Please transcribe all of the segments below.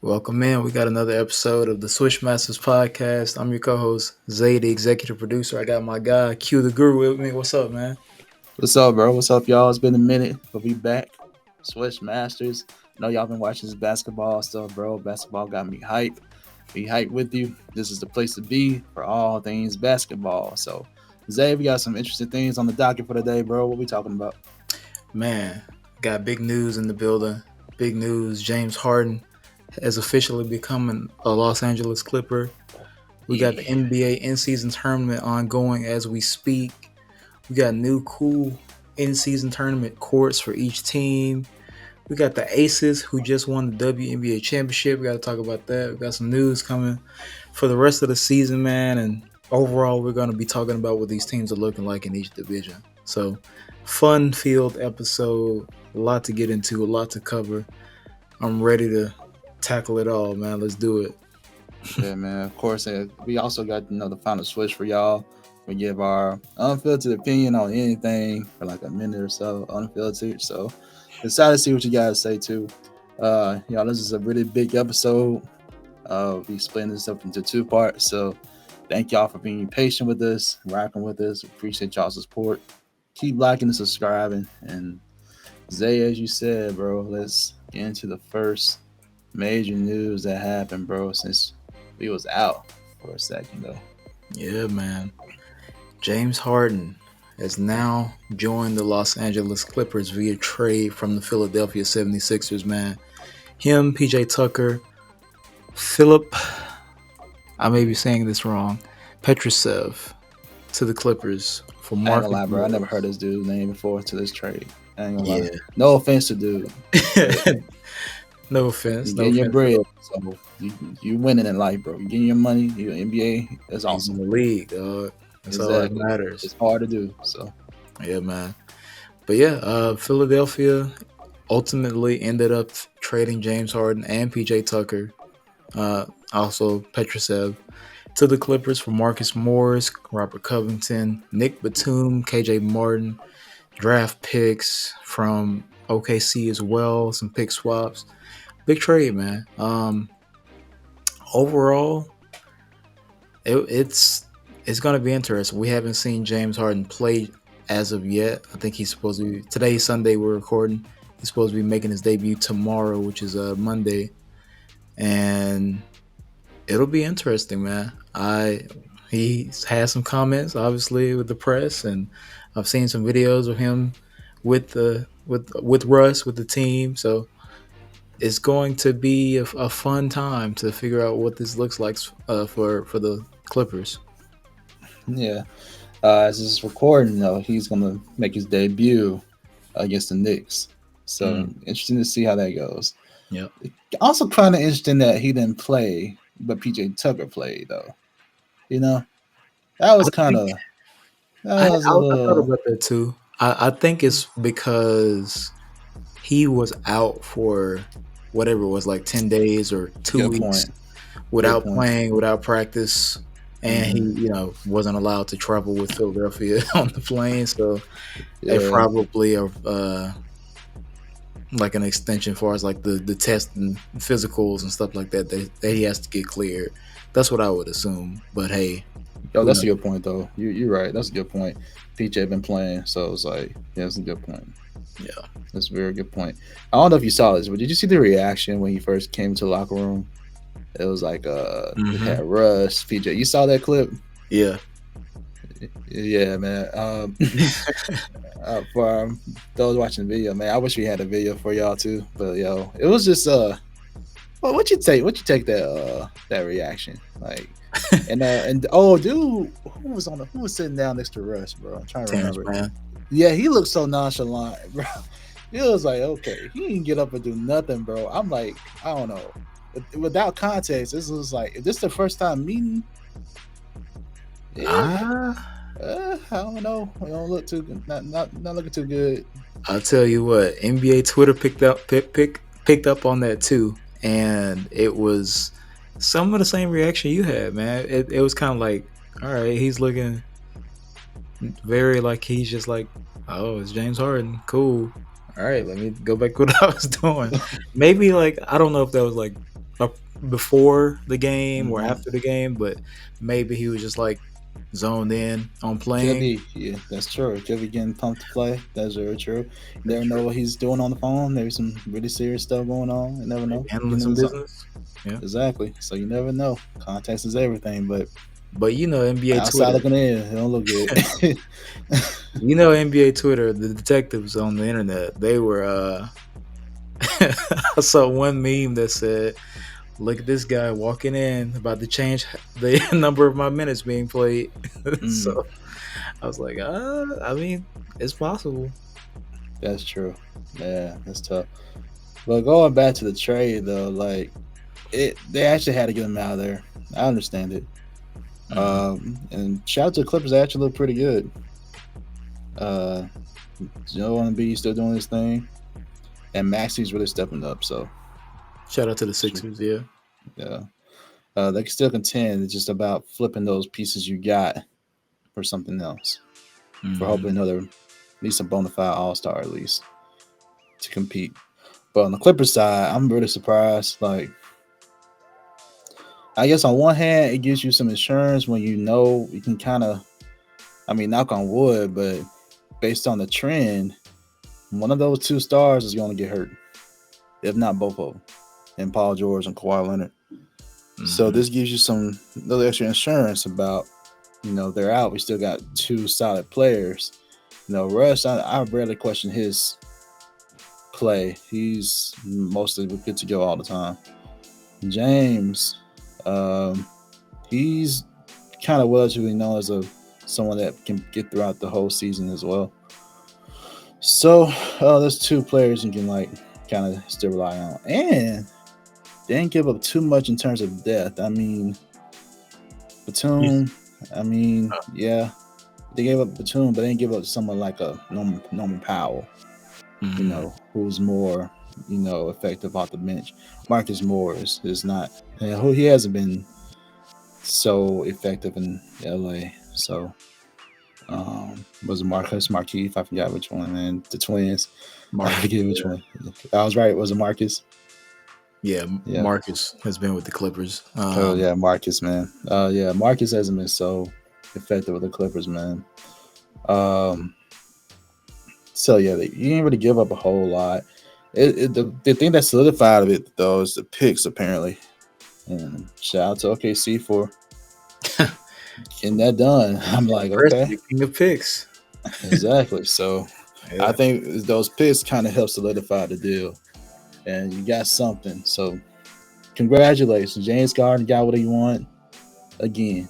Welcome in. We got another episode of the Swish Masters podcast. I'm your co-host, Zay, the executive producer. I got my guy, Q the Guru, with me. What's up, man? What's up, bro? What's up, y'all? It's been a minute, but we back. Swish Masters. I know y'all been watching this basketball stuff, bro. Basketball got me hyped. Be hyped with you. This is the place to be for all things basketball. So, Zay, we got some interesting things on the docket for today, bro. What we talking about? Man, got big news in the building. Big news. James Harden has officially become a Los Angeles Clipper. We got the NBA in-season tournament ongoing as we speak. We got new cool in-season tournament courts for each team. We got the Aces who just won the WNBA championship. We got to talk about that. We got some news coming for the rest of the season, man. And overall, we're going to be talking about what these teams are looking like in each division. So, fun-filled episode. A lot to get into, a lot to cover. I'm ready to tackle it all, man. Let's do it. Yeah, man. Of course, we also got the final switch for y'all. We give our unfiltered opinion on anything for like a minute or so, unfiltered. So excited to see what you guys say too. Y'all, this is a really big episode. We splitting this up into two parts. So thank y'all for being patient with us, rocking with us. Appreciate y'all's support. Keep liking and subscribing. And Zay, as you said, bro, let's get into the first major news that happened, bro, since we was out for a second though. Yeah, man. James Harden has now joined the Los Angeles Clippers via trade from the Philadelphia 76ers, man. Him, PJ Tucker, Philip, I may be saying this wrong, Petrusev to the Clippers for I ain't Marcus gonna lie, bro. I Morris. never heard this dude's name before to this trade. I ain't gonna lie. Yeah. No offense to dude. No offense. You No getting your offense. bread, so you winning in life, bro. You getting your money. You NBA. That's He's in awesome. the league, dog. That's all that matters. It's hard to do. So Yeah, man. But yeah, Philadelphia ultimately ended up trading James Harden and PJ Tucker, also Petrusev, to the Clippers for Marcus Morris, Robert Covington, Nick Batum, KJ Martin, draft picks from OKC as well, some pick swaps. Big trade, man. Overall, it's going to be interesting. We haven't seen James Harden play as of yet. I think he's supposed to be today's Sunday. We're recording. He's supposed to be making his debut tomorrow, which is Monday, and it'll be interesting, man. He's had some comments, obviously, with the press, and I've seen some videos of him with Russ with the team. So it's going to be a fun time to figure out what this looks like for the Clippers. yeah, as this is recording though, he's gonna make his debut against the Knicks. So interesting to see how that goes. Yep. Also, kind of interesting that he didn't play, but PJ Tucker played though. That was kind of I that was a thought little. about that too. I think it's because he was out for whatever it was, like 10 days or 2 Good weeks point. without Good point. playing, without practice. And he, wasn't allowed to travel with Philadelphia on the plane. So they probably are like an extension for us, like the test and physicals and stuff like that. That he has to get cleared. That's what I would assume. But hey, Yo, that's a good point though. You're right. That's a good point. PJ been playing, so it's like, yeah, that's a good point. Yeah, That's a very good point. I don't know if you saw this, but did you see the reaction when he first came to the locker room? It was like it had Russ, PJ. You saw that clip? Yeah. Yeah, man. For those watching the video, man, I wish we had a video for y'all too. But yo, it was just well, what you take that reaction like? And oh, dude, who was sitting down next to Russ, bro? I'm trying to remember. Man. Yeah, he looked so nonchalant, bro. It was like, okay, he didn't get up and do nothing, bro. I'm like, I don't know. Without context, this was like, if this is the first time meeting, I don't know. We don't look too good. Not looking too good. I'll tell you what, NBA Twitter picked up on that too, and it was some of the same reaction you had, man. It was kind of like, all right, he's looking very like he's just like, oh, it's James Harden, cool. All right, let me go back to what I was doing. Maybe like I don't know if that was like before the game or Mm-hmm. after the game, but maybe he was just like zoned in on Could playing. be, yeah, that's true. Could be getting pumped to play. That's very true. You never know what he's doing on the phone. There's some really serious stuff going on. You never Maybe know. handling Getting in some the zone. business. Yeah. Exactly. So you never know. Context is everything, but But you know NBA outside Twitter. looking in, it don't look good. You know NBA Twitter, the detectives on the internet, they were I saw one meme that said, "Look at this guy walking in, about to change the number of my minutes being played." Mm, So I was like, I mean, it's possible. that's true. Yeah, that's tough. But going back to the trade though, like they actually had to get him out of there. I understand it. Hmm. And shout out to the Clippers, they actually look pretty good. Uh, Joe on B still doing his thing, and Maxi's really stepping up. So Shout out to the Sixers, yeah. yeah, they can still contend. It's just about flipping those pieces you got for something else. For Hmm. hoping another, at least a bona fide All Star at least to compete. But on the Clippers side, I'm really surprised. Like, I guess on one hand, it gives you some insurance when you know you can kind of, I mean, knock on wood, but based on the trend, one of those two stars is going to get hurt, if not both of them, and Paul George and Kawhi Leonard. So Hmm. this gives you some little extra insurance about, they're out. We still got two solid players. Russ, I rarely question his play. He's mostly good to go all the time. James, um, he's kind of relatively known as someone that can get throughout the whole season as well. So there's two players you can like kind of still rely on, and they didn't give up too much in terms of depth. I mean, Batum. I mean, yeah, they gave up Batum, but they didn't give up someone like a Norman Powell. Hmm. Who's more effective off the bench. Marcus Morris is not. Who he hasn't been so effective in LA. So was it Marcus Marquise? I forgot which one, man. The twins. I Marcus, forget which yeah. one. I was right. Was it Marcus? Yeah, Yeah. Marcus has been with the Clippers. Oh yeah, Marcus, man. Yeah, Marcus hasn't been so effective with the Clippers, man. Um, so yeah, you didn't really give up a whole lot. The thing that solidified it though is the picks apparently. And shout out to OKC for getting that done. I'm like, okay, Impressive, king of picks. exactly. So I Yeah, think those picks kind of help solidify the deal, and you got something. So congratulations, James Harden got what he want again,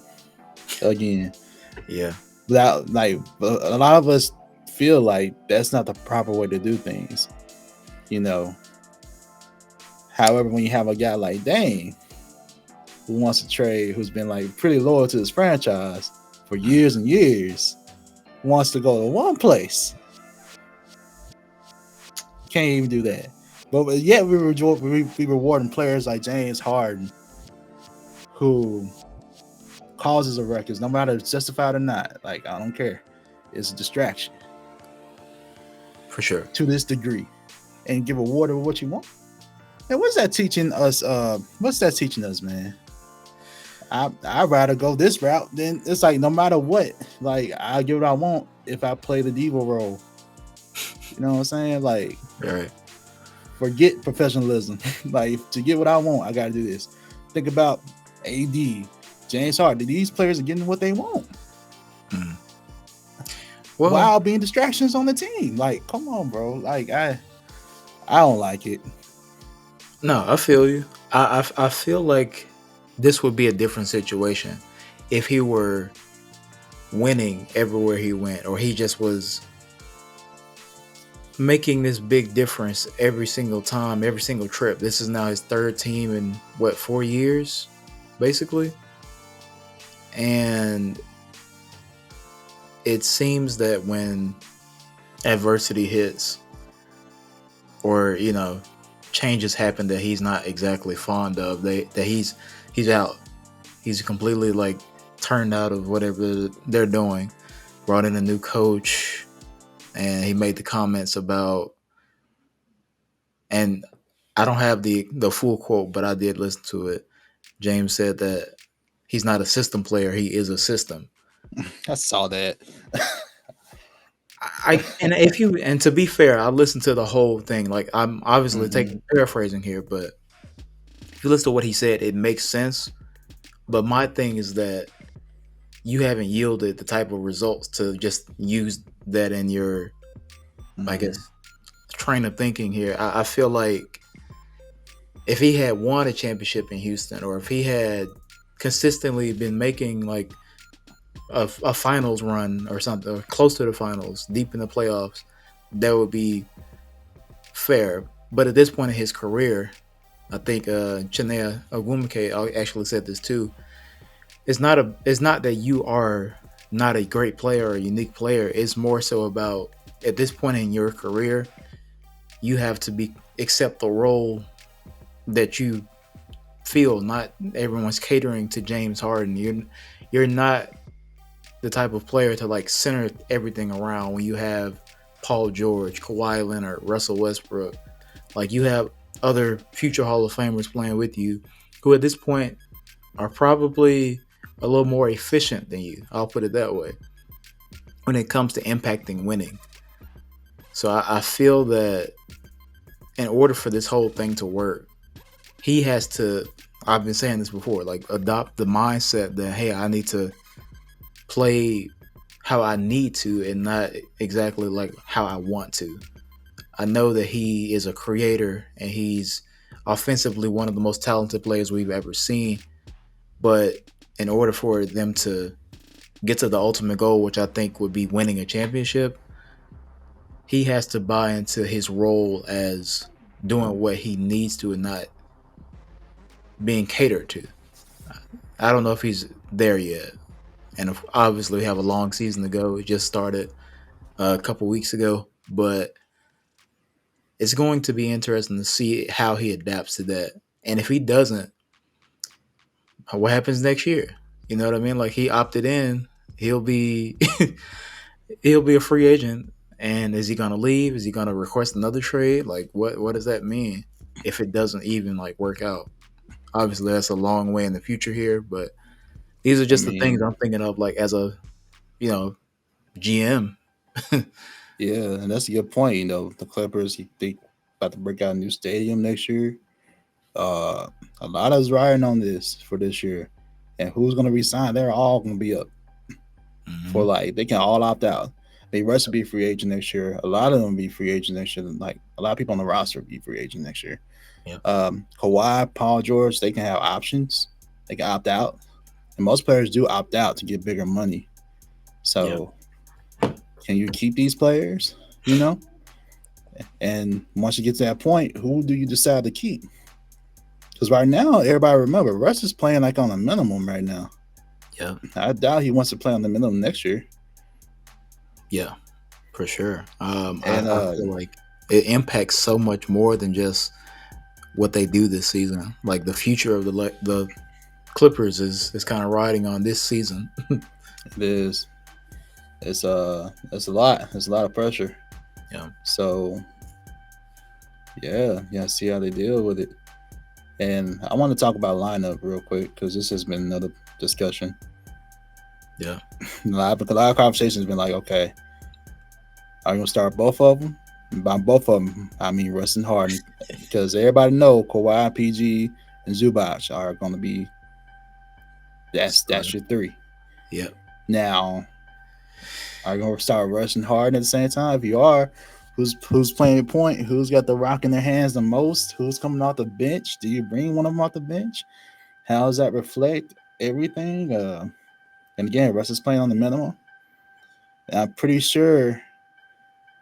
again. yeah, Without like a lot of us feel like that's not the proper way to do things, you know. However, when you have a guy like Dame who wants to trade, who's been like pretty loyal to his franchise for years and years, wants to go to one place, can't even do that. But yet we rewarding players like James Harden who causes a ruckus, no matter if it's justified or not. Like I don't care, it's a distraction for sure. to this degree, and give award of what you want. And what's that teaching us? What's that teaching us, man? I'd rather go this route than it's like no matter what, like I get what I want if I play the diva role. You know what I'm saying? Like All right. forget professionalism. Like to get what I want, I gotta do this. Think about AD, James Harden. These players are getting what they want Mm. Well, while being distractions on the team. Like, come on, bro. Like I don't like it. no, I feel you. I feel like this would be a different situation if he were winning everywhere he went, or he just was making this big difference every single time, every single trip. This is now his third team in what, 4 years, basically. And it seems that when adversity hits, or changes happen that he's not exactly fond of, that he's out. He's completely like turned out of whatever they're doing. Brought in a new coach, and he made the comments about, and I don't have the full quote, but I did listen to it. James said that he's not a system player; he is a system. I saw that. And if you and to be fair, I listened to the whole thing. Like I'm obviously Hmm. taking paraphrasing here, but if you listen to what he said, it makes sense. But my thing is that you haven't yielded the type of results to just use that in your, I guess, Hmm. train of thinking here. I feel like if he had won a championship in Houston, or if he had consistently been making like a finals run or something, or close to the finals, deep in the playoffs, that would be fair. But at this point in his career, I think Chinea Ogwumike actually said this too. It's not that you are not a great player or a unique player. It's more so about at this point in your career, you have to be accept the role that you feel. Not everyone's catering to James Harden. You're not the type of player to like center everything around when you have Paul George, Kawhi Leonard, Russell Westbrook. Like you have other future Hall of Famers playing with you who at this point are probably a little more efficient than you. I'll put it that way when it comes to impacting winning. So I feel that in order for this whole thing to work, he has to. I've been saying this before, like adopt the mindset that hey, I need to play how I need to and not exactly like how I want to. I know that he is a creator and he's offensively one of the most talented players we've ever seen. But in order for them to get to the ultimate goal, which I think would be winning a championship, he has to buy into his role as doing what he needs to and not being catered to. I don't know if he's there yet. And obviously, we have a long season to go. It just started a couple weeks ago, but it's going to be interesting to see how he adapts to that. And if he doesn't, what happens next year? You know what I mean? Like he opted in, he'll be he'll be a free agent. And is he gonna leave? Is he gonna request another trade? Like what does that mean if it doesn't even like work out? Obviously that's a long way in the future here, but these are I just the things mean, I'm thinking of like as a you know GM. yeah, and that's a good point. The Clippers, they about to break out a new stadium next year. Uh, a lot of us riding on this for this year, and who's going to resign? They're all going to be up for Mm-hmm. like they can all opt out. They Russ will be free agent next year. A lot of them be free agent next year. Like a lot of people on the roster be free agent next year. Yep. Kawhi, Paul George, they can have options. They can opt out, and most players do opt out to get bigger money. Yep. So, can you keep these players? You know, and once you get to that point, who do you decide to keep? Because right now, everybody remember Russ is playing like on a minimum right now. Yep. I doubt he wants to play on the minimum next year. Yeah. For sure. And I feel like it impacts so much more than just what they do this season. Like the future of the Clippers is kind of riding on this season. it is it's a lot. It's a lot of pressure. Yeah. So yeah, see how they deal with it. And I want to talk about lineup real quick because this has been another discussion. Yeah. A lot of conversations been like, okay, are you gonna start both of them? And by both of them, I mean Russ and Harden, because everybody know Kawhi, PG, and Zubac are gonna be that's Starting. your three. Yep. Now, are you gonna start Russ and Harden at the same time? If you are, who's playing point? Who's got the rock in their hands the most? Who's coming off the bench? Do you bring one of them off the bench? How does that reflect everything? And again, Russ is playing on the minimum. And I'm pretty sure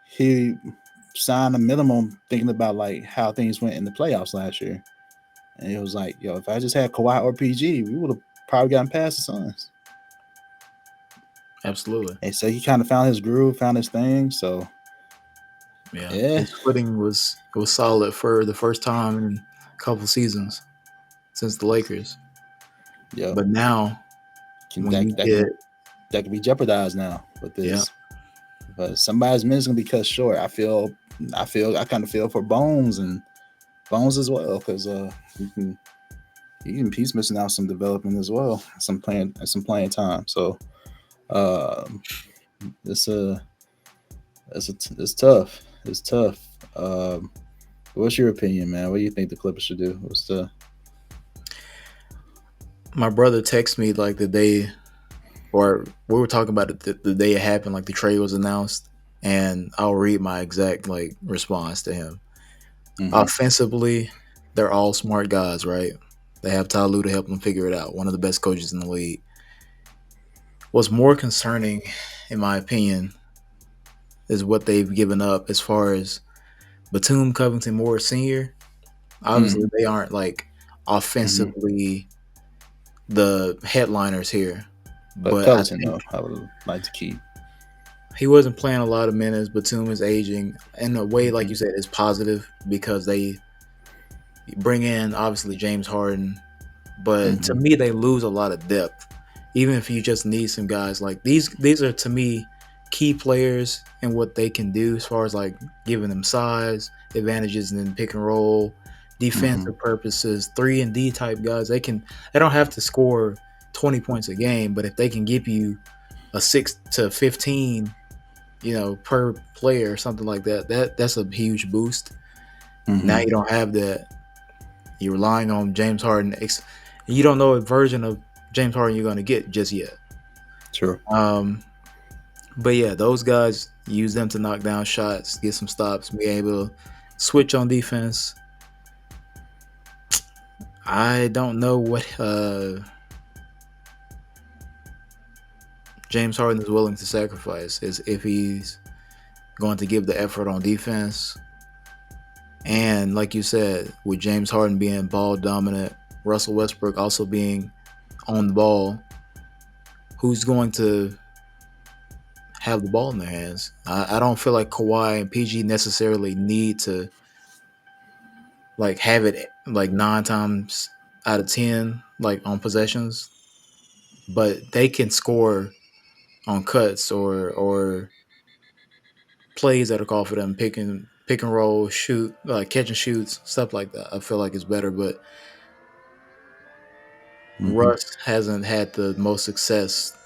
he signed a minimum thinking about like how things went in the playoffs last year. And it was like, yo, if I just had Kawhi or PG, we would have probably gotten past the Suns. Absolutely. And so he kind of found his groove, found his thing. So Yeah. yeah, His footing was solid for the first time in a couple seasons since the Lakers. yep. But now Can, when that you that get can that can be jeopardized now with yeah, this. But somebody's minutes gonna be cut short. I kind of feel for Bones and Bones as well, because you can he's missing out some development as well, some playing time. So um, it's it's tough. It's tough. Um, what's your opinion, man? What do you think the Clippers should do? What's the My brother texted me like the day, or we were talking about it the day it happened, like the trade was announced, and I'll read my exact like response to him. mm-hmm, Offensively, they're all smart guys, right? They have Ty Lue to help them figure it out. One of the best coaches in the league. What's more concerning, in my opinion, is what they've given up as far as Batum Covington Moore Sr. mm-hmm, Obviously, they aren't like mm-hmm. offensively the headliners here, But but I Covington, think though, I would like to keep. he wasn't playing a lot of minutes. Batum is aging in a way, like Mm-hmm, you said, is positive because they bring in obviously James Harden, but to mm-hmm, me they lose a lot of depth. Even if you just need some guys like these are to me key players and what they can do as far as like giving them size advantages and then pick and roll, mm-hmm, defensive purposes, 3-and-D type guys. They don't have to score 20 points a game, but if they can give you a 6 to 15, per player or something like that, that's a huge boost. Now mm-hmm. you don't have that. You're relying on James Harden. You don't know what version of James Harden you're going to get just yet. Sure. Um, but yeah, those guys use them to knock down shots, get some stops, be able to switch on defense. I don't know what James Harden is willing to sacrifice is if he's going to give the effort on defense. And like you said, with James Harden being ball dominant, Russell Westbrook also being on the ball, who's going to have the ball in their hands? I don't feel like Kawhi and PG necessarily need to like have it like 9 times out of 10 like on possessions, but they can score on cuts or plays that are called for them, pick and roll, shoot, like catch and shoots, stuff like that. I feel like it's better, but Mm-hmm, Russ hasn't had the most success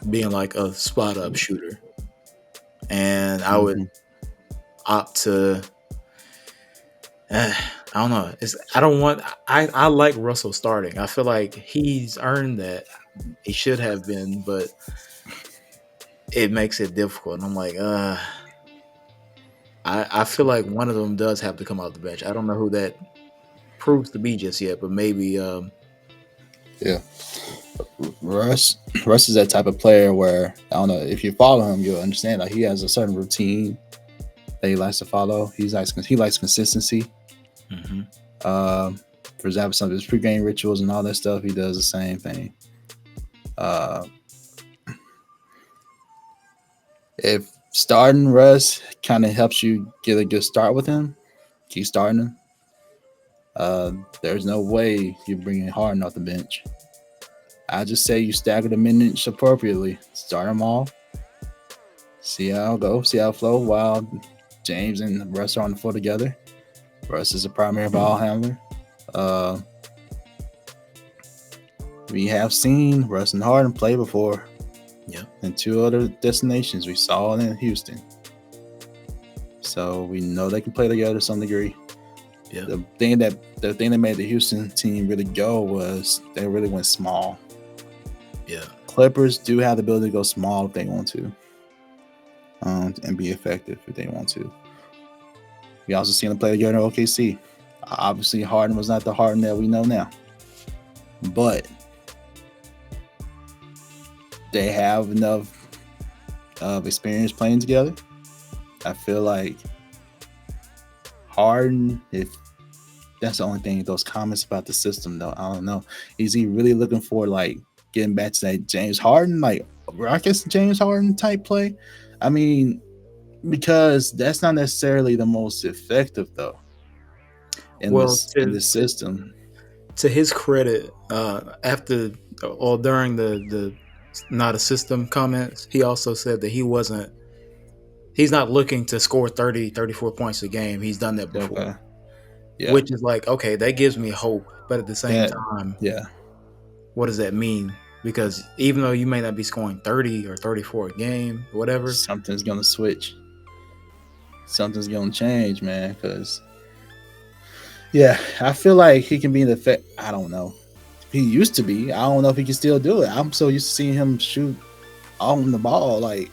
being like a spot up shooter, and I would mm-hmm. opt to. I don't know. I don't want. I like Russell starting. I feel like he's earned that. He should have been, but it makes it difficult. And I'm like, I feel like one of them does have to come out the bench. I don't know who that proves to be just yet, but maybe. Yeah. Russ Russ is that type of player where I don't know if you follow him, you'll understand. Like he has a certain routine that he likes to follow. He likes consistency. Mhm. Um, for example, some of his pregame rituals and all that stuff, he does the same thing. Uh, if starting Russ kind of helps you get a good start with him, keep starting him. There's no way you're bringing Harden off the bench. I just say you stagger the minutes appropriately. Start them all. See how it go. See how it flow while James and Russ are on the floor together. Russ is a primary ball handler. Uh, we have seen Russ and Harden play before Yeah. in two other destinations. We saw it in Houston. So we know they can play together to some degree. Yeah. The thing that made the Houston team really go was they really went small. Yeah. Clippers do have the ability to go small if they want to, and be effective if they want to. We also seen them play together in OKC. Obviously, Harden was not the Harden that we know now, but they have enough of experience playing together. I feel like Harden, if that's the only thing, those comments about the system, though, I don't know. Is he really looking for like getting back to that James Harden, like Rockets James Harden type play? I mean, because that's not necessarily the most effective though in Well, this system. to his credit, after or during the not a system comments, he also said that he's not looking to score 30, 34 points a game. He's done that before. Okay. Yeah. which is like, okay, that gives me hope. But at the same That. time, Yeah. what does that mean? Because even though you may not be scoring 30 or 34 a game, whatever. Something's gonna switch. Something's gonna change, man. Because yeah, I feel like he can be in the effect. I don't know. He used to be. I don't know if he can still do it. I'm so used to seeing him shoot on the ball. Like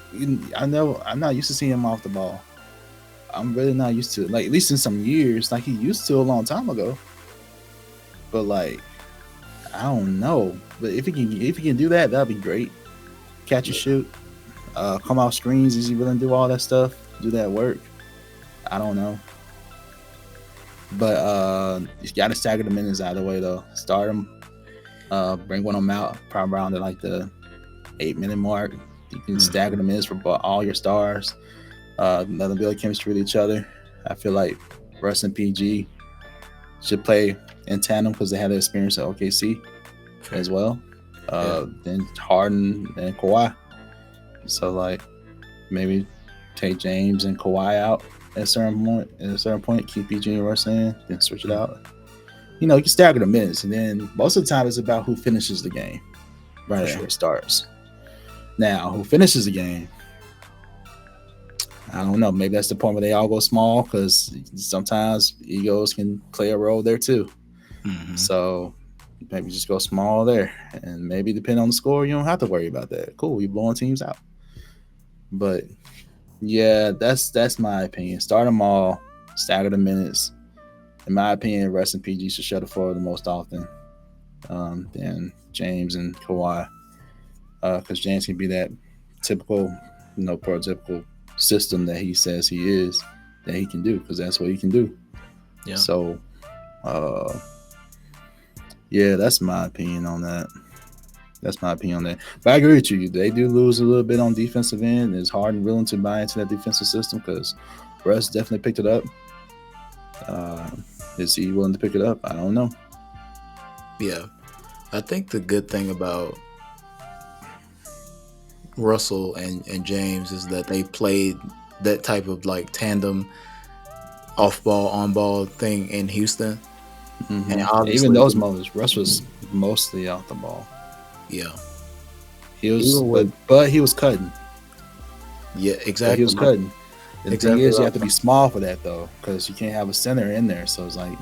I know, I'm not used to seeing him off the ball. I'm really not used to it. Like at least in some years, like he used to a long time ago. But like I don't know. But if he can do that, that'd be great. Catch and Yeah. shoot, come off screens. Is he willing to do all that stuff? Do that work? I don't know. But you got to stagger the minutes out of the way though. Start him. Bring one of them out probably around like the 8 minute mark. You can stagger the minutes for all your stars. Let them build chemistry with each other. I feel like Russ and PG should play in tandem because they had the experience at OKC as well. Then Harden and Kawhi. So like maybe take James and Kawhi out at a certain point, keep PG and Russ in, then switch it out. You know, you can stagger the minutes, and then most of the time it's about who finishes the game right after it starts. Now, who finishes the game? I don't know. Maybe that's the point where they all go small because sometimes egos can play a role there too. Mm-hmm. So maybe just go small there, and maybe depending on the score, you don't have to worry about that. Cool, you're blowing teams out. But yeah, that's my opinion. Start them all, stagger the minutes. In my opinion, Russ and PG should shut the floor the most often. Than James and Kawhi, because James can be that typical, prototypical system that he says he is, that he can do, because that's what he can do. Yeah. So, yeah, that's my opinion on that. That's my opinion on that. But I agree with you. They do lose a little bit on defensive end. It's hard and willing to buy into that defensive system because Russ definitely picked it up. Is he willing to pick it up? I don't know. Yeah. I think the good thing about Russell and James is that they played that type of like tandem off ball, on ball thing in Houston. Mm-hmm. And obviously, even those moments, Russ was mostly off the ball. Yeah. He was, but he was cutting. Yeah, exactly. But he was cutting. The thing is, you have to be right. small for that though, because you can't have a center in there. So it's like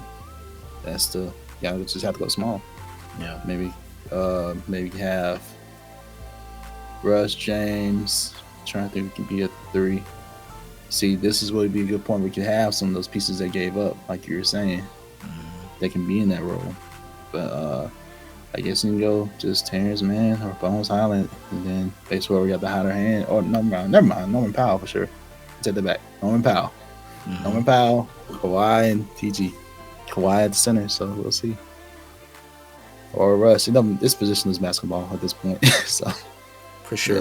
just have to go small. Yeah. Maybe have Russ, James. I'm trying to think, we can be a 3. See, this is would be a good point. We could have some of those pieces they gave up, like you were saying. They can be in that role, but I guess you can go just Terrence Mann or Bones Highland, and then basically we got the hotter hand. Or never mind, Norman Powell for sure. Take that back, Norman Powell, Kawhi and TG, Kawhi at the center. So we'll see. Or Russ. This position is basketball at this point. So for sure,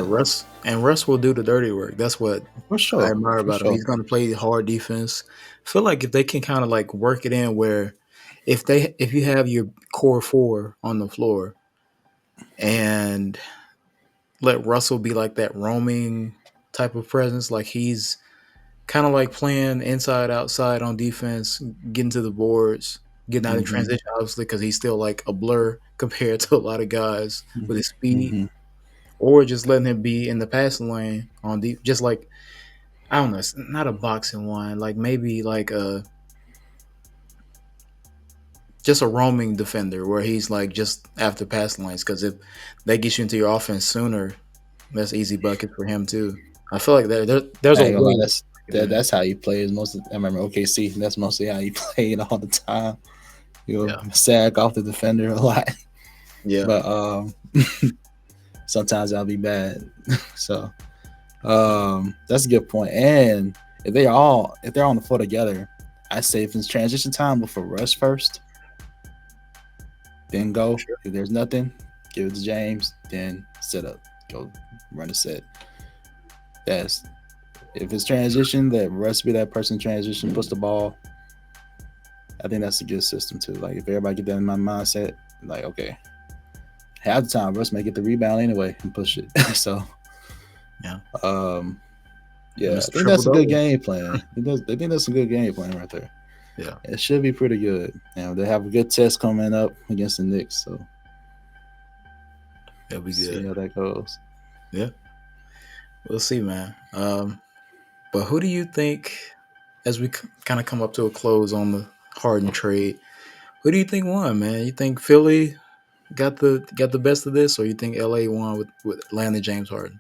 yeah. Russ will do the dirty work. That's what for sure. I admire about him. He's going to play hard defense. I feel like if they can kind of like work it in where if you have your core 4 on the floor and let Russell be like that roaming type of presence, like he's kind of like playing inside outside on defense, getting to the boards, getting out in transition, obviously, because he's still like a blur compared to a lot of guys with his speed, or just letting him be in the passing lane on just like, I don't know, it's not a boxing one, like maybe like just a roaming defender where he's like just after passing lanes, because if they get you into your offense sooner, that's easy bucket for him too. I feel like there's a way. That's how he plays I remember OKC. That's mostly how he played all the time. He'll sag off the defender a lot. Yeah, but sometimes that'll be bad. So that's a good point. And if they're on the floor together, I say if it's transition time, look for Russ first. Then go. Sure. If there's nothing, give it to James. Then set up. Go run a set. If it's transition, that Russ be that person transition, push the ball. I think that's a good system too. Like if everybody get that in my mindset, like okay, half the time Russ may get the rebound anyway and push it. So yeah, I think that's a good game plan. I think that's a good game plan right there. Yeah, It should be pretty good. They have a good test coming up against the Knicks, so that'll be see good. how that goes. Yeah, we'll see, man. But who do you think, as we kind of come up to a close on the Harden trade, who do you think won, man? You think Philly got the best of this, or you think LA won with landing James Harden?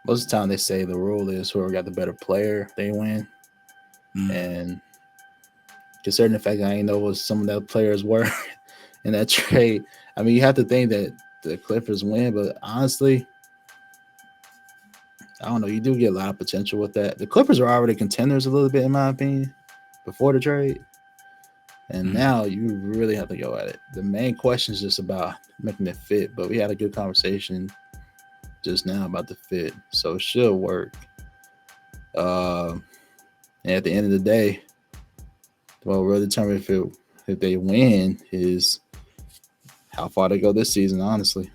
Most of the time, they say the rule is whoever got the better player, they win. Mm, And considering the fact that I didn't know what some of the players were in that trade, I mean, you have to think that the Clippers win, but honestly, I don't know. You do get a lot of potential with that. The Clippers are already contenders a little bit, in my opinion, before the trade. And mm, now you really have to go at it. The main question is just about making it fit. But we had a good conversation just now about the fit, so it should work. Uh, and at the end of the day, what will really determine if they win is how far they go this season. Honestly,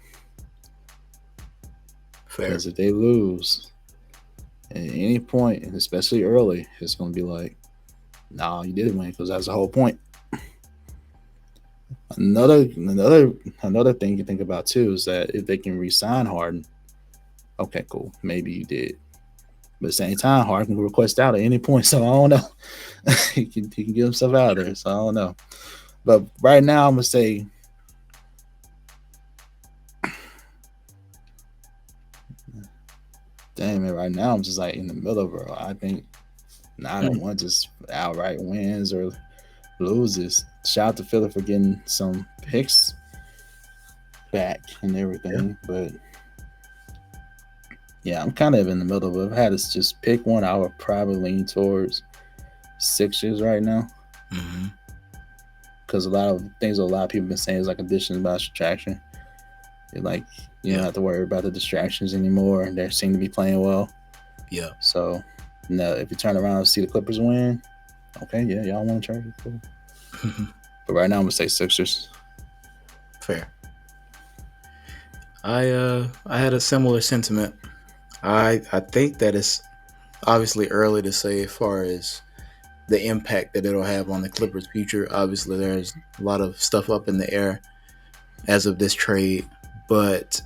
fair. because if they lose at any point, and especially early, it's going to be like, nah, you didn't win because that's the whole point. Another another another thing you think about too is that if they can re-sign Harden, okay, cool, maybe you did. But at the same time, Harden can request out at any point, so I don't know. He can get himself out of there, so I don't know. But right now, I'm gonna say, damn it. Right now, I'm just like in the middle, bro. I think I don't Mm, want just outright wins or loses. Shout out to Philly for getting some picks back and yeah. everything, but yeah, I'm kind of in the middle. But if I had to just pick one, I would probably lean towards Sixers right now Mm-hmm. because a lot of things a lot of people have been saying is like addition by subtraction. You're like you don't Yeah. have to worry about the distractions anymore. They seem to be playing well. Yeah. So no, if you turn around and see the Clippers win, okay, yeah, y'all want to trade, cool. But right now I'm gonna say Sixers. Fair. I had a similar sentiment. I think that it's obviously early to say as far as the impact that it'll have on the Clippers' future. Obviously, there's a lot of stuff up in the air as of this trade, but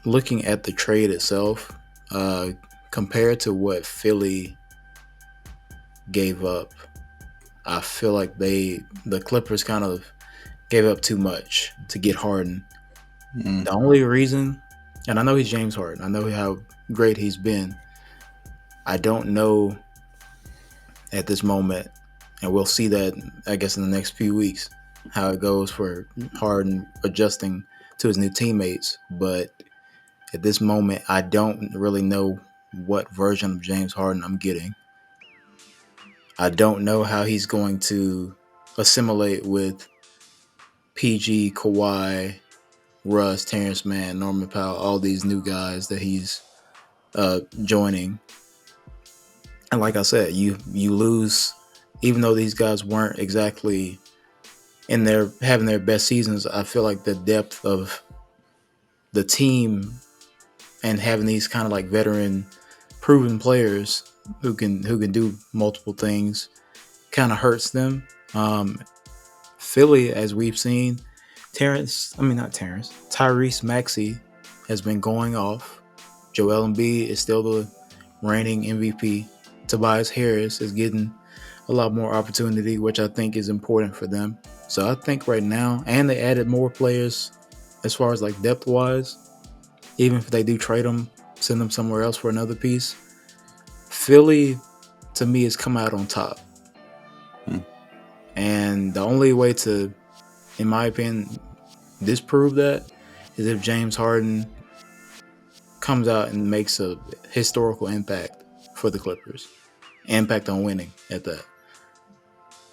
looking at the trade itself, uh, compared to what Philly gave up, I feel like the Clippers kind of gave up too much to get Harden. Mm. The only reason, and I know he's James Harden, I know how great he's been. I don't know at this moment, and we'll see that I guess in the next few weeks how it goes for Harden adjusting to his new teammates. But at this moment, I don't really know what version of James Harden I'm getting. I don't know how he's going to assimilate with PG, Kawhi, Russ, Terrence Mann, Norman Powell, all these new guys that he's joining. And like I said, you lose, even though these guys weren't exactly in their having their best seasons. I feel like the depth of the team and having these kind of like veteran, proven players who can do multiple things kind of hurts them. Philly, as we've seen, not Terrence, Tyrese Maxey has been going off. Joel Embiid is still the reigning MVP. Tobias Harris is getting a lot more opportunity, which I think is important for them. So I think right now, and they added more players as far as like depth wise. Even if they do trade them, send them somewhere else for another piece. Philly, to me, has come out on top. Mm. And the only way to, in my opinion, disprove that is if James Harden comes out and makes a historical impact for the Clippers, impact on winning at that.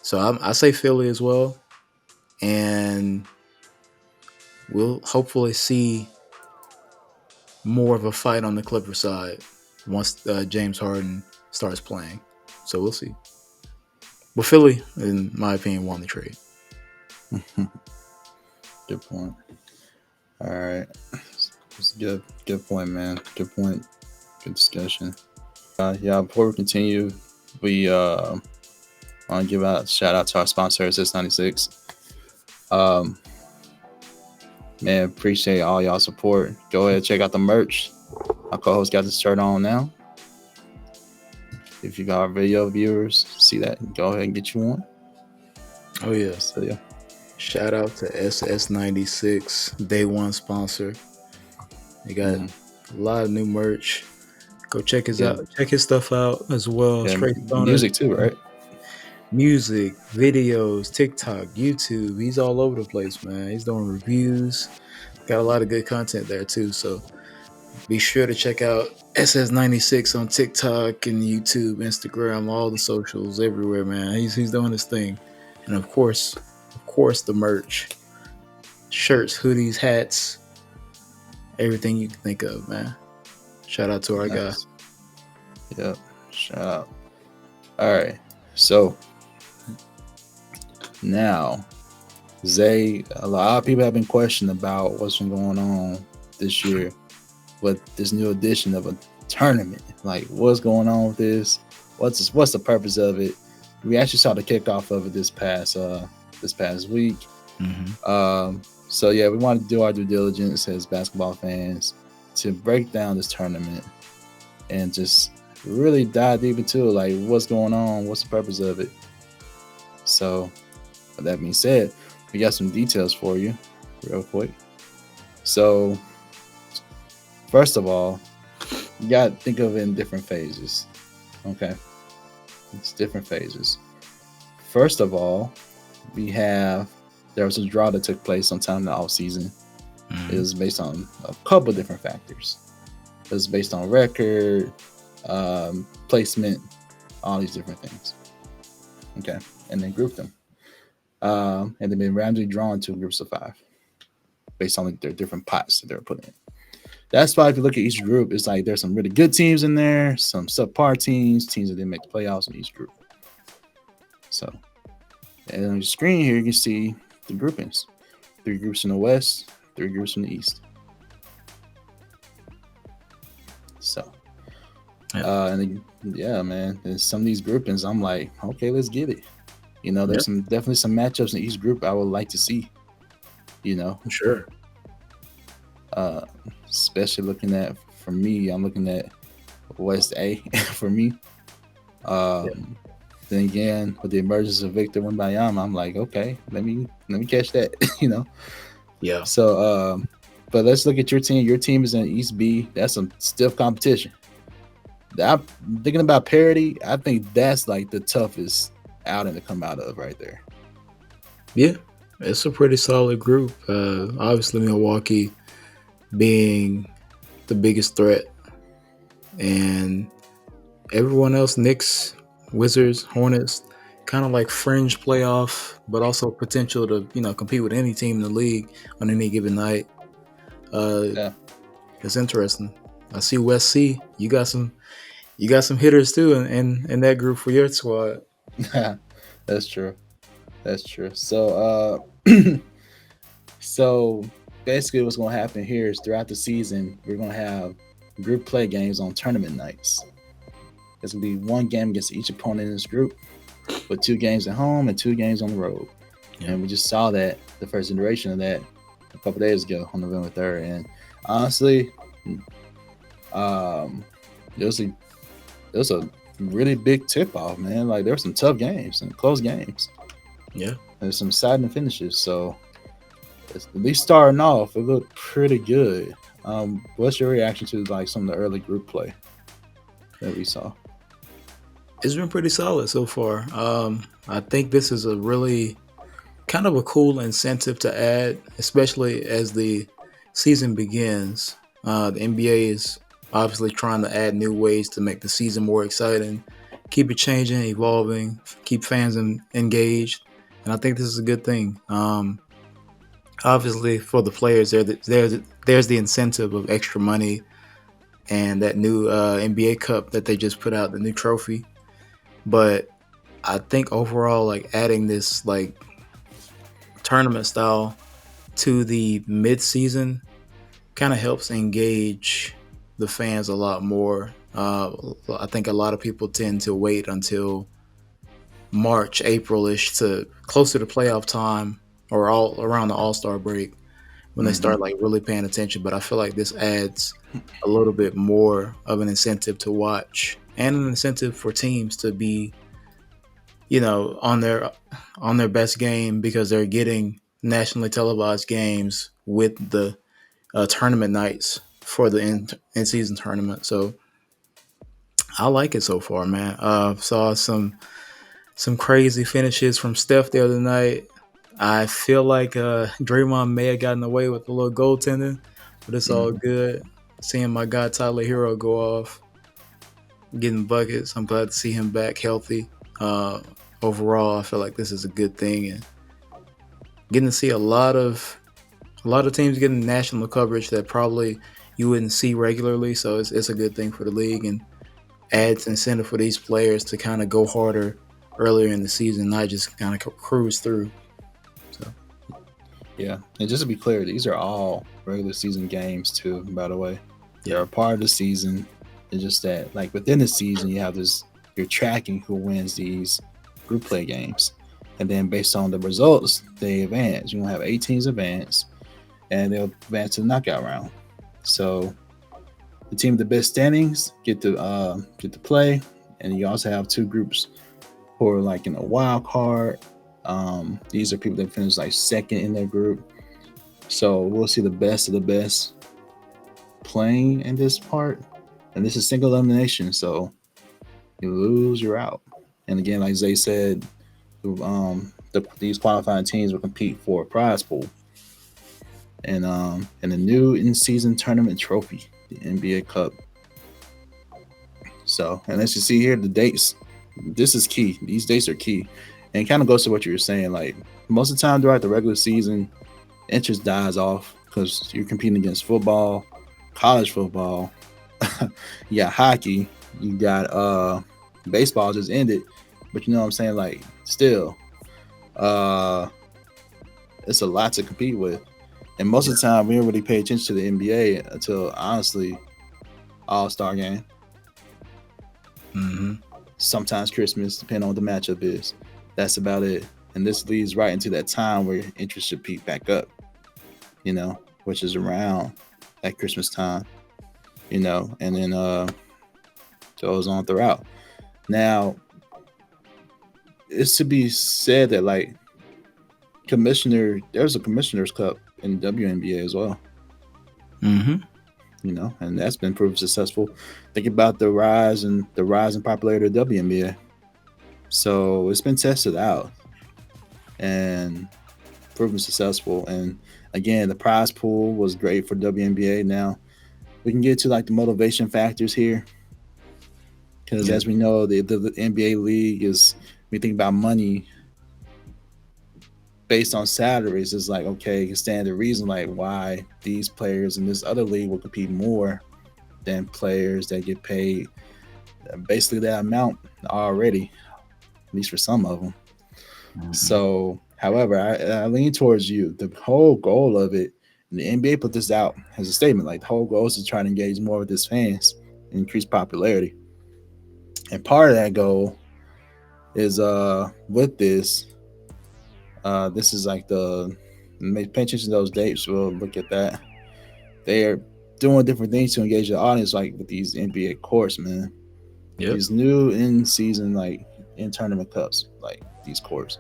So I say Philly as well, and we'll hopefully see more of a fight on the Clipper side once James Harden starts playing. So we'll see. But Philly, in my opinion, won the trade. Good point. All right, it's a good point, man. Good point. Good discussion. Yeah, before we continue, we want to give a shout out to our sponsor, SS96. Um, man, appreciate all y'all support. Go ahead, check out the merch. Our co-host got this shirt on now. If you got our video viewers, see that, go ahead and get you one. Oh yeah. So yeah, Shout out to SS96, day one sponsor. They got a lot of new merch. Go check his yeah, out. Check his stuff out as well. yeah. Straight Stoner. Music too, right? Music, videos, TikTok, YouTube. He's all over the place, man. He's doing reviews. Got a lot of good content there too. So be sure to check out SS96 on TikTok and YouTube, Instagram, all the socials, everywhere, man. He's doing his thing. And of course, the merch. Shirts, hoodies, hats, everything you can think of, man. Shout out to our guy. Yep. Shout out. All right. So now, Zay, a lot of people have been questioning about what's been going on this year with this new edition of a tournament. Like, what's going on with this? What's the purpose of it? We actually saw the kickoff of it this past week. Mm-hmm. So yeah, we wanted to do our due diligence as basketball fans to break down this tournament and just really dive deep into it, like what's going on, what's the purpose of it. So with that being said, we got some details for you real quick. So first of all, you got to think of it in different phases. Okay, it's different phases. First of all, there was a draw that took place sometime in the off season. It was based on a couple of different factors. It was based on record, placement, all these different things. Okay, and then grouped them. And they've been randomly drawn to groups of 5 based on their different pots that they're put in. That's why if you look at each group, it's like there's some really good teams in there, some subpar teams that didn't make the playoffs in each group. So, and on your screen here, you can see the groupings. 3 groups in the West, 3 groups in the East. So, and then, yeah, man, and some of these groupings, I'm like, okay, let's get it. You know, there's definitely some matchups in each group I would like to see. You know, Sure. Especially looking at, for me, I'm looking at West A for me. Then again, with the emergence of Victor Wembanyama, I'm like, okay, let me catch that. You know. Yeah. So, but let's look at your team. Your team is in East B. That's some stiff competition. I'm thinking about parity. I think that's like the toughest outing to come out of right there. Yeah, it's a pretty solid group. Obviously, Milwaukee being the biggest threat, and everyone else, Knicks, Wizards, Hornets, kind of like fringe playoff, but also potential to compete with any team in the league on any given night. It's interesting. I see West C. You got some hitters too in that group for your squad. That's true. So, so basically, what's going to happen here is throughout the season, we're going to have group play games on tournament nights. There's going to be 1 game against each opponent in this group, with 2 games at home and 2 games on the road. Yeah. And we just saw that, the first iteration of that, a couple days ago on November 3rd. And honestly, it was a really big tip off, man. Like, there were some tough games and close games. Yeah, there's some exciting finishes. So at least starting off, it looked pretty good. What's your reaction to like some of the early group play that we saw? It's been pretty solid so far. I think this is a really kind of a cool incentive to add, especially as the season begins. The NBA is obviously trying to add new ways to make the season more exciting, keep it changing, evolving, keep fans engaged, and I think this is a good thing. Obviously, for the players, there's the incentive of extra money and that new NBA Cup that they just put out, the new trophy. But I think overall, like adding this like tournament style to the mid-season kind of helps engage the fans a lot more I think a lot of people tend to wait until March, April-ish to closer to playoff time or all around the All-Star break when they Hmm. start like really paying attention. But I feel like this adds a little bit more of an incentive to watch and an incentive for teams to be, on their best game because they're getting nationally televised games with the tournament nights for the in season tournament. So I like it so far, man. Saw some crazy finishes from Steph the other night. I feel like Draymond may have gotten away with a little goaltending, but it's all Hmm. good. Seeing my guy Tyler Hero go off, getting buckets. I'm glad to see him back healthy. Uh, Overall, I feel like this is a good thing, and getting to see a lot of teams getting national coverage that probably you wouldn't see regularly. So it's a good thing for the league and adds incentive for these players to kind of go harder earlier in the season, not just kind of cruise through. So Yeah, and just to be clear, these are all regular season games too. By the way, they're yeah, a part of the season. It's just that, like within the season, you have this. You're tracking who wins these group play games, and then based on the results, they advance. You will have 8 teams advance, and they'll advance to the knockout round. So the team with the best standings get to play, and you also have two groups who are like in a wild card. These are people that finished like second in their group. So we'll see the best of the best playing in this part. And this is single elimination, so you lose, you're out. And again, like Zay said, these qualifying teams will compete for a prize pool and a new in-season tournament trophy, the NBA Cup. So, and as you see here, the dates. This is key. These dates are key, and it kind of goes to what you were saying. Like most of the time throughout the regular season, interest dies off because you're competing against football, college football, you got hockey, you got baseball just ended, but you know what I'm saying? Like still, uh, it's a lot to compete with, and most of yeah, the time we don't really pay attention to the NBA until honestly All Star game. hmm Sometimes Christmas, depending on what the matchup is. That's about it. And this leads right into that time where interest should peak back up, which is around at Christmas time, and then goes on throughout. Now, it's to be said that like there's a commissioner's cup in WNBA as well, hmm and that's been proven successful. Think about the rise in popularity of WNBA. So it's been tested out and proven successful. And again, the prize pool was great for WNBA. Now we can get to like the motivation factors here, because yeah, as we know, the NBA league is, we think about money based on salaries. It's like, okay, you can stand the reason like why these players in this other league will compete more than players that get paid basically that amount already, at least for some of them. hmm So, however, I lean towards you. The whole goal of it, and the NBA put this out as a statement, like the whole goal is to try to engage more with its fans and increase popularity. And part of that goal is with this is like pay attention to those dates. We'll look at that. They're doing different things to engage the audience, like with these NBA courts, man. yep, These new in season, like in tournament cups, like these courts.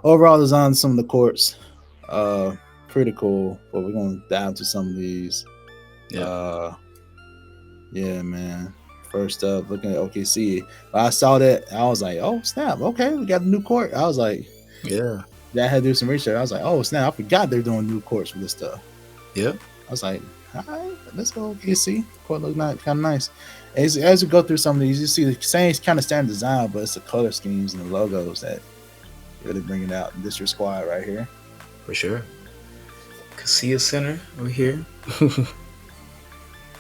Overall design, some of the courts, uh, pretty cool. But we're gonna dive into some of these. yep, Uh, yeah, man. First up, looking at OKC. When I saw that, I was like, "Oh snap! Okay, we got a new court." I was like, yeah, "That had to do some research." I was like, "Oh snap! I forgot they're doing new courts for this stuff." yep, I was like, "All right, let's go OKC. Court look kind of nice." As we go through some of these, you see the same kind of standard design, but it's the color schemes and the logos that really bring it out. This your squad right here. for sure. Casilla Center over here.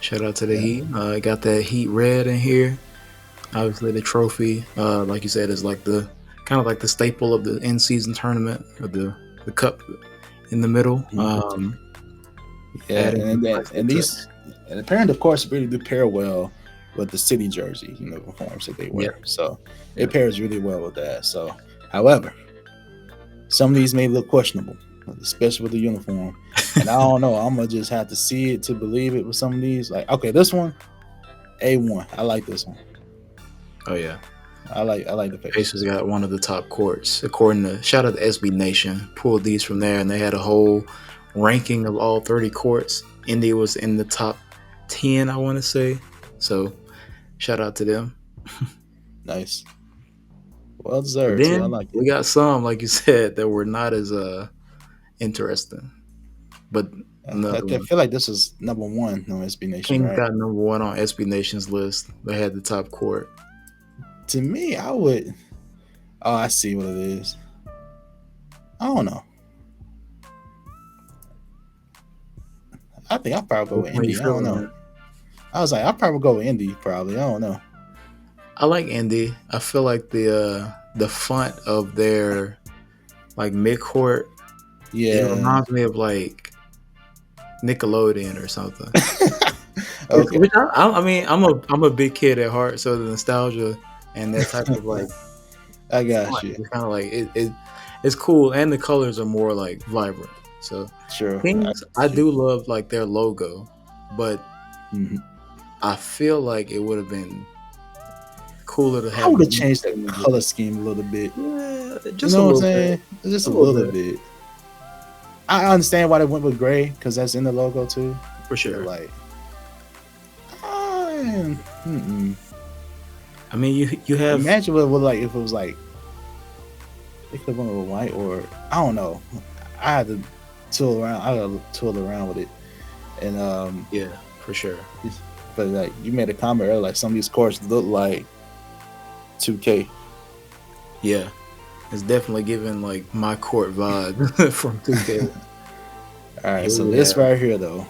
Shout out to the Yeah. Heat. Got that Heat red in here. Obviously, the trophy, like you said, is like the kind of like the staple of the in-season tournament, of the cup in the middle. Mhm. Yeah, Adding some and classic these touch. and apparently, of course, really do pair well with the city jersey uniforms that they Yeah, wear. So yeah. it pairs really well with that. So, however, some of these may look questionable, especially with the uniform. And I don't know. I'm gonna just have to see it to believe it with some of these. Like, okay, this one, A1. I like this one. Oh yeah. I like the Pacers Pacers. got one of the top courts. According to shout out to SB Nation, pulled these from there, and they had a whole ranking of all 30 courts. Indy was in the top 10, I want to say. So shout out to them. Nice. Well But deserved too. I then like it. we got some, like you said, that were not as interesting. But I another one, feel like this is number one on SB Nation, Kings right? got number one on SB Nation's list. They had the top court. To me, I would. Oh, I see what it is. I don't know. I think I'll probably go Which with one you Indy. I don't feeling know. on? I was like, I'll probably go with Indy. Probably. I don't know. I like Indy. I feel like the font of their like midcourt, it Yeah. reminds me of like Nickelodeon or something. Okay. Which I mean, I'm a big kid at heart, so the nostalgia and that type of like I got font you. is kind of like it's cool, and the colors are more like vibrant. So Sure. I Kings, I got you. do love like their logo, but Mhm. I feel like it would have been cooler to I have would the have changed the color scheme a little bit. yeah, You just a know what I'm little bit, saying? Just a a little little bit bit. I understand why they went with gray because that's in the logo too. for But sure. like, uh, mm-mm. I mean, you have Imagine what it would like if it was like they could have went with white or I don't know. I had to tool around. I got to tool around with it, and yeah for sure. but like you made a comment earlier, like some of these courts look like 2K. Yeah, it's definitely giving like my court vibe from 2K. All right, Here so we this have right here though.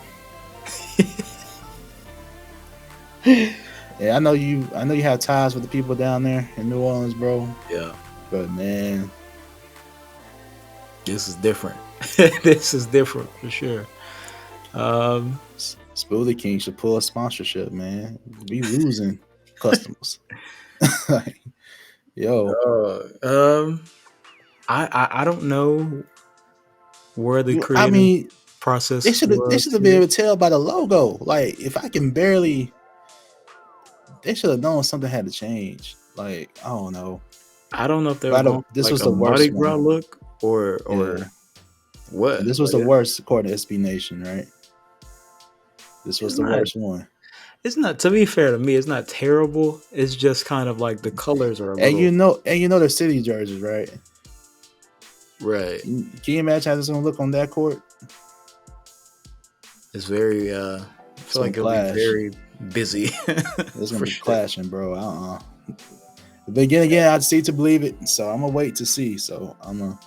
Yeah, I know you have ties with the people down there in New Orleans, bro. yeah, But man, this is different. This is different for sure. Um, Spoolie King should pull a sponsorship, man. We losing customers. Like, yo, uh, um, I don't know where the I creative mean, process they was should have been here. able to tell by the logo. Like, if I can barely, they should have known something had to change. Like, I don't know. I don't know if they were But going for this like was a the Mardi worst Gras one. look or Yeah, what. and this was But the worst according to SB Nation, right? This was it's the not. worst one. It's not. To be fair to me, it's not terrible. It's just kind of like the colors are a And little they're city jerseys, right? right. Can you imagine how this is gonna look on that court? It's very. I It's feel gonna like it'll be clash. very busy It's gonna for be sure. clashing, bro. But again, I'd see to believe it. So I'm gonna wait to see. So I'm gonna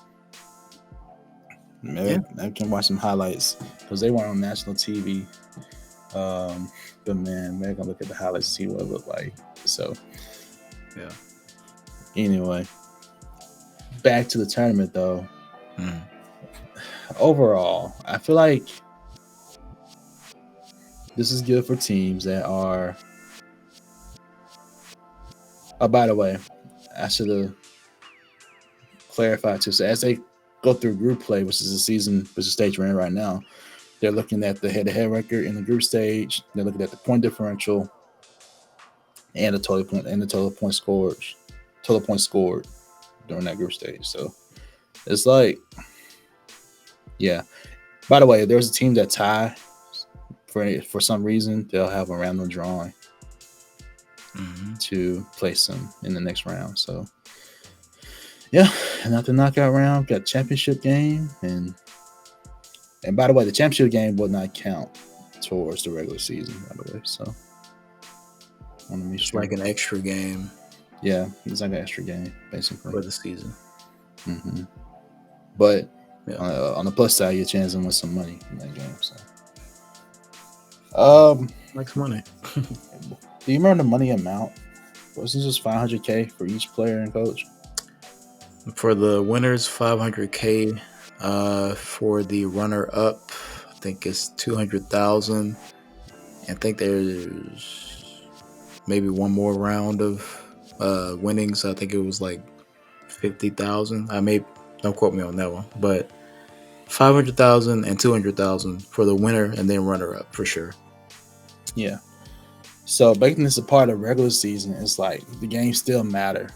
Yeah, maybe I can watch some highlights because they weren't on national TV. Um, but man, maybe I can look at the highlights see what it looked like. So yeah. anyway, back to the tournament though. Mm. Overall, I feel like this is good for teams that are. Oh, by the way, I should have clarified too. So as they go through group play, which is the stage we're in right now, they're looking at the head-to-head record in the group stage. They're looking at the point differential and the total points scored during that group stage. So it's like, yeah. By the way, if there's a team that tie for some reason, they'll have a random drawing Mm-hmm. to place them in the next round. So yeah, and after knockout round, got championship game, and by the way, the championship game will not count towards the regular season. By the way, so I want to make It's sure. like an extra game Yeah, it's like an extra game basically. for the season. Mm-hmm. But Yeah. on the plus side, your chance to win some money in that game. So, Likes money. do you remember the money amount? Wasn't it just $500K for each player and coach? For the winners, 500K. For the runner up, I think it's 200,000. I think there's maybe one more round of winnings. I think it was like 50,000. I may don't quote me on that one, but 500,000 and 200,000 for the winner and then runner up for sure. Yeah. So making this a part of regular season, it's like the games still matter.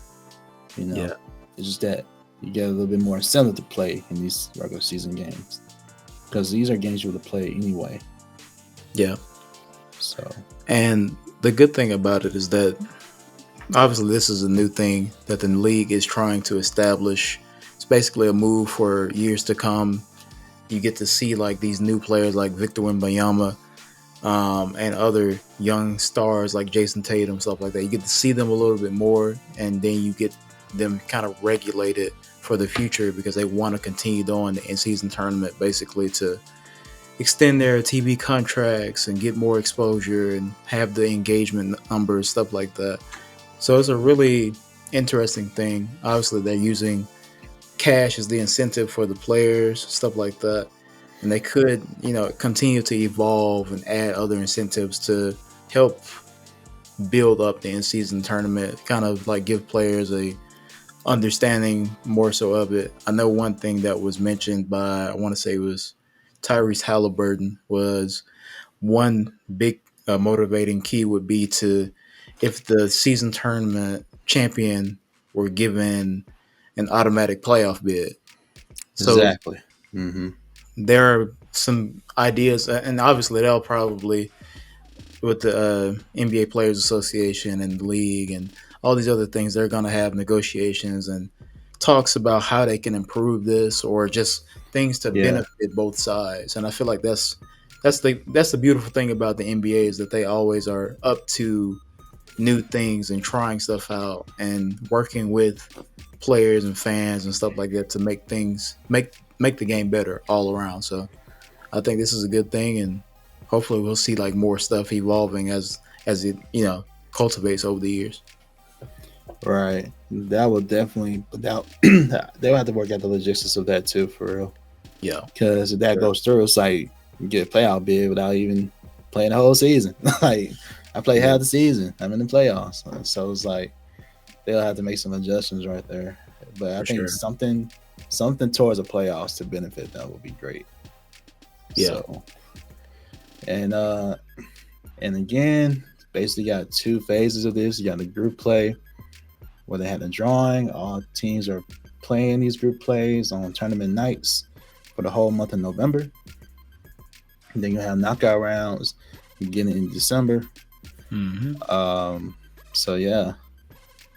You know, Yeah. it's just that you get a little bit more incentive to play in these regular season games because these are games you would play anyway. Yeah. So, and the good thing about it is that obviously this is a new thing that the league is trying to establish. It's basically a move for years to come. You get to see like these new players like Victor Wembanyama, and other young stars like Jason Tatum, stuff like that. You get to see them a little bit more, and then you get them kind of regulated for the future because they want to continue on the in-season tournament, basically to extend their TV contracts and get more exposure and have the engagement numbers, stuff like that. So it's a really interesting thing. Obviously, they're using cash as the incentive for the players, stuff like that. And they could, continue to evolve and add other incentives to help build up the in-season tournament, kind of like give players a understanding more so of it. I know one thing that was mentioned by, I want to say it was Tyrese Halliburton, was one big motivating key would be to, if the season tournament champion were given an automatic playoff bid. So exactly. Mm-hmm. there are some ideas, and obviously they'll probably, with the NBA Players Association and the league and all these other things, they're going to have negotiations and talks about how they can improve this or just things to Yeah. benefit both sides. And I feel like that's the beautiful thing about the NBA is that they always are up to new things and trying stuff out and working with players and fans and stuff like that to make the game better all around. So I think this is a good thing, and hopefully we'll see like more stuff evolving as it cultivates over the years. Right. That will definitely, but they'll have to work out the logistics of that too, for real. Yeah, Because if that sure. goes through, it's like you get a playoff bid without even playing the whole season. Like I play Yeah, half the season, I'm in the playoffs, so it's like they'll have to make some adjustments right there. But I for think sure. something towards the playoffs to benefit them would be great. Yeah. So and and again, basically got two phases of this. You got the group play where they had the drawing. All teams are playing these group plays on tournament nights for the whole month of November. And then you have knockout rounds beginning in December. Hmm. Um, so yeah,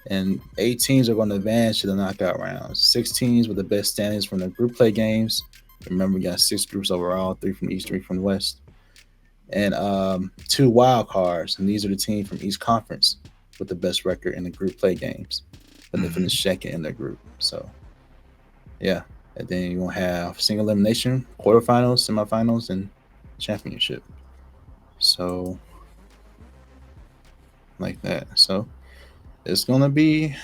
and 8 teams are going to advance to the knockout rounds. 6 teams with the best standings from the group play games. Remember, we got 6 groups overall: 3 from the East, 3 from the West, and 2 wild cards. And these are the teams from each conference with the best record in the group play games, but they Hmm. finished second in their group. So yeah, and then you're gonna have single elimination, quarterfinals, semifinals, and championship. So like that. So it's gonna be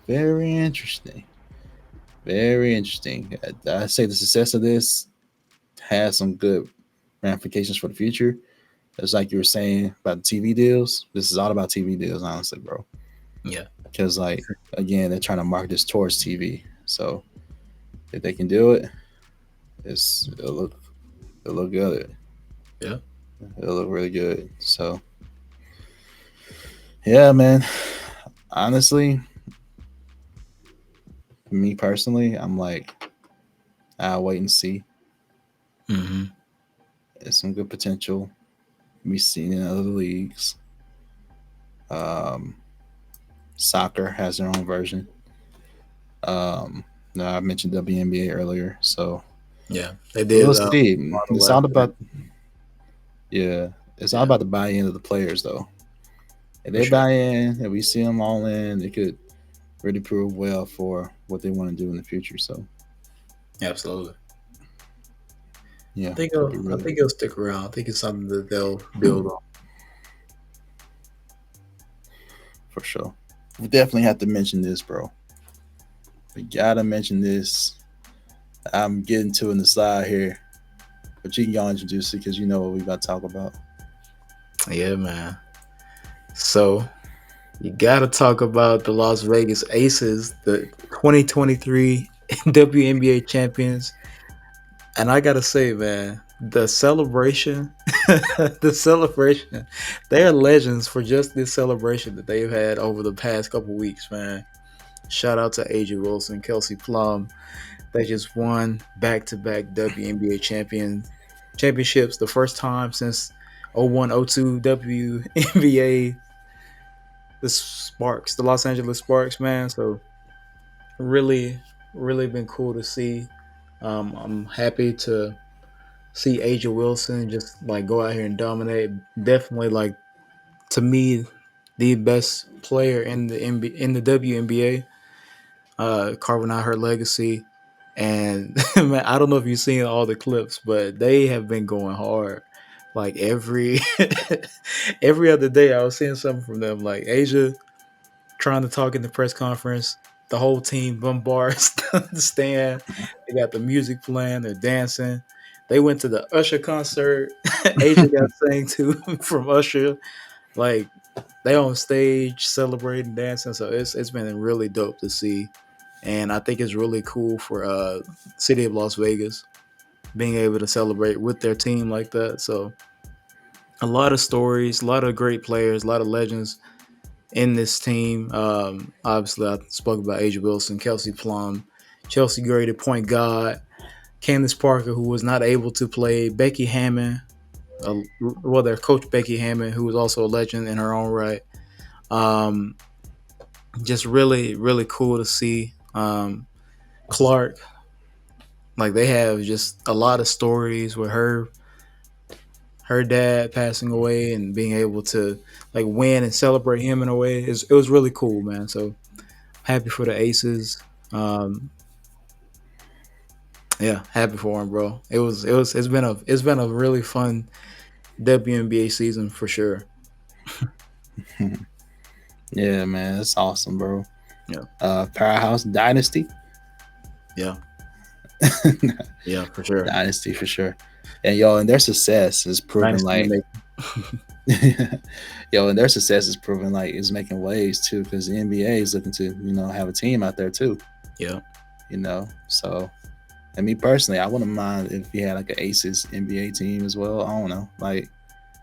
very interesting. Very interesting. I say the success of this has some good ramifications for the future. It's like you were saying about the TV deals. This is all about TV deals, honestly, bro. Yeah. Because like again, they're trying to market this towards TV. So if they can do it, it'll look good. Yeah. It'll look really good. So yeah, man. Honestly, me personally, I'm like, I'll wait and see. Hmm. There's some good potential we seen in other leagues. Um, Soccer has their own version. Now I mentioned WNBA earlier, so Yeah. They did we'll see. model It's all after that about yeah, it's all Yeah, about the buy-in of the players, though. If for they sure. buy in, if we see them all in, it could really prove well for what they want to do in the future. So Absolutely. yeah, I think could be I really think it'll stick around. I think it's something that they'll build on. for sure. We definitely have to mention this, bro. We gotta mention this. I'm getting to in the slide here, but you can go introduce it because you know what we about to talk about. Yeah, man. So You gotta talk about the Las Vegas Aces, the 2023 WNBA champions. And I gotta say, man, the celebration, the celebration, they are legends for just this celebration that they've had over the past couple weeks, man. Shout out to AJ Wilson, Kelsey Plum. They just won back-to-back WNBA championships, the first time since 01-02 WNBA, the Sparks, the Los Angeles Sparks, man. So really, really been cool to see. I'm happy to see Aja Wilson just like go out here and dominate. Definitely, like, to me, the best player in the in the WNBA, carving out her legacy. And man, I don't know if you've seen all the clips, but they have been going hard. Like every every other day, I was seeing something from them. Like Asia trying to talk in the press conference. The whole team bombards the stand. They got the music playing. They're dancing. They went to the Usher concert. Asia got sang to from Usher. Like they on stage celebrating, dancing. So it's been really dope to see, and I think it's really cool for city of Las Vegas being able to celebrate with their team like that. So a lot of stories, a lot of great players, a lot of legends in this team. Obviously, I spoke about Aja Wilson, Kelsey Plum, Chelsea Gray, the point guard, Candace Parker, who was not able to play, Becky Hammond, their coach Becky Hammond, who was also a legend in her own right. Um, just really, really cool to see. Clark, like they have just a lot of stories with her dad passing away and being able to like win and celebrate him in a way. It was really cool, man. So happy for the Aces. Um, yeah, happy for him, bro. It's been a really fun WNBA season for sure. Yeah, man, that's awesome, bro. Yeah, Powerhouse Dynasty. yeah, yeah, for sure. Dynasty for sure. And yo, and their success is proving Dynasty in like the yo, and their success is proving like it's making waves too, because the NBA is looking to have a team out there too. making. Yeah, So and me personally, I wouldn't mind if we had like an Aces NBA team as well. I don't know, like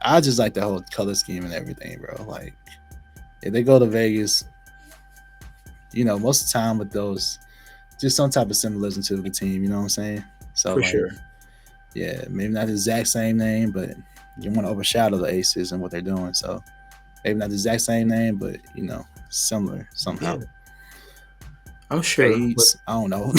I just like the whole color scheme and everything, bro. Like if they go to Vegas, most of the time with those, just some type of symbolism to the team. You know what I'm saying? So for like, sure. yeah, maybe not the exact same name, but you want to overshadow the Aces and what they're doing. So maybe not the exact same name, but similar somehow. Yeah, I'm sure. But Spades, I don't know.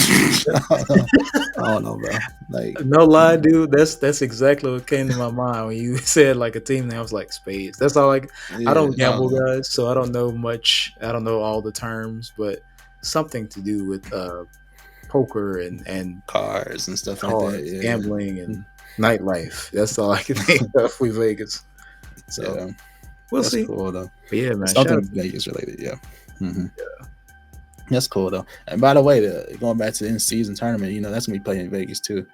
I don't know, bro. Like, no lie, dude. That's exactly what came to my mind when you said like a team name. I was like Spades. That's all. Like I yeah, don't I don't gamble, know. guys, so I don't know much. I don't know all the terms, but something to do with poker and Cars and stuff like that. cards, gambling, Yeah, and nightlife. That's all I can think of with Vegas. So yeah, we'll that's see. cool though. But yeah, It's man. Shout out something to you. Vegas related. Yeah. hmm That's cool though. And by the way, going back to the in-season tournament, that's gonna be played in Vegas too,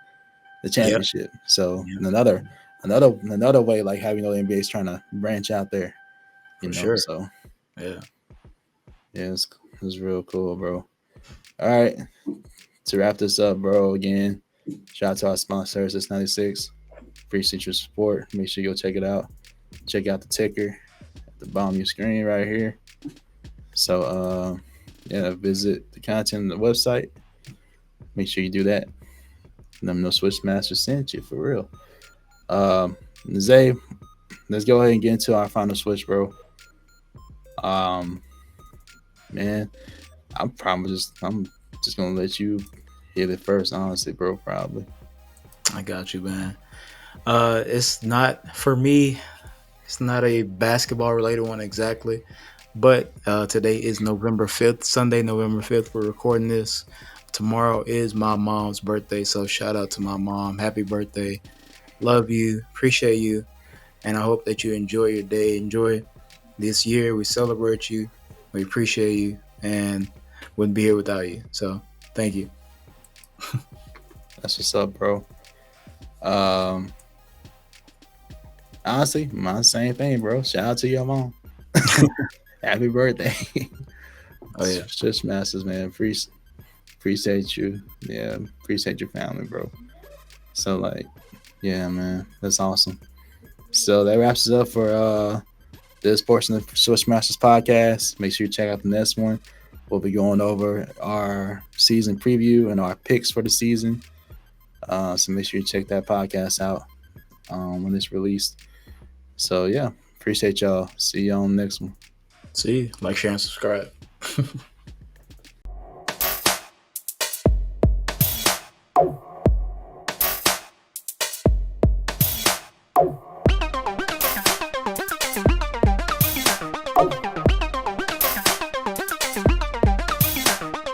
the Yep. championship. So Yep. another way, like having the NBA is trying to branch out there. For sure. So Yeah. yeah, it's real cool, bro. All right, to wrap this up, bro. Again, shout out to our sponsors, it's 96. Appreciate your support. Make sure you go check it out. Check out the ticker at the bottom of your screen right here. So yeah, visit the content on the website. Make sure you do that. Let them know Switchmaster sent you for real. Um, Zay, let's go ahead and get into our final switch, bro. Um, man, I'm just gonna let you hit it first, honestly, bro. Probably. I got you, man. It's not for me. It's not a basketball related one exactly, but today is November 5th, Sunday, November 5th. We're recording this. Tomorrow is my mom's birthday, so shout out to my mom. Happy birthday. Love you. Appreciate you. And I hope that you enjoy your day. Enjoy this year. We celebrate you. We appreciate you. And wouldn't be here without you. So thank you. That's what's up, bro. Um, honestly, my same thing, bro. Shout out to your mom. Happy birthday. Oh yeah. Swish Masters, man. Appreciate you. Yeah, appreciate your family, bro. So like, yeah, man, that's awesome. So that wraps it up for this portion of Swish Masters podcast. Make sure you check out the next one. We'll be going over our season preview and our picks for the season. So make sure you check that podcast out when it's released. So yeah, appreciate y'all. See you on the next one. See, like, share, and subscribe.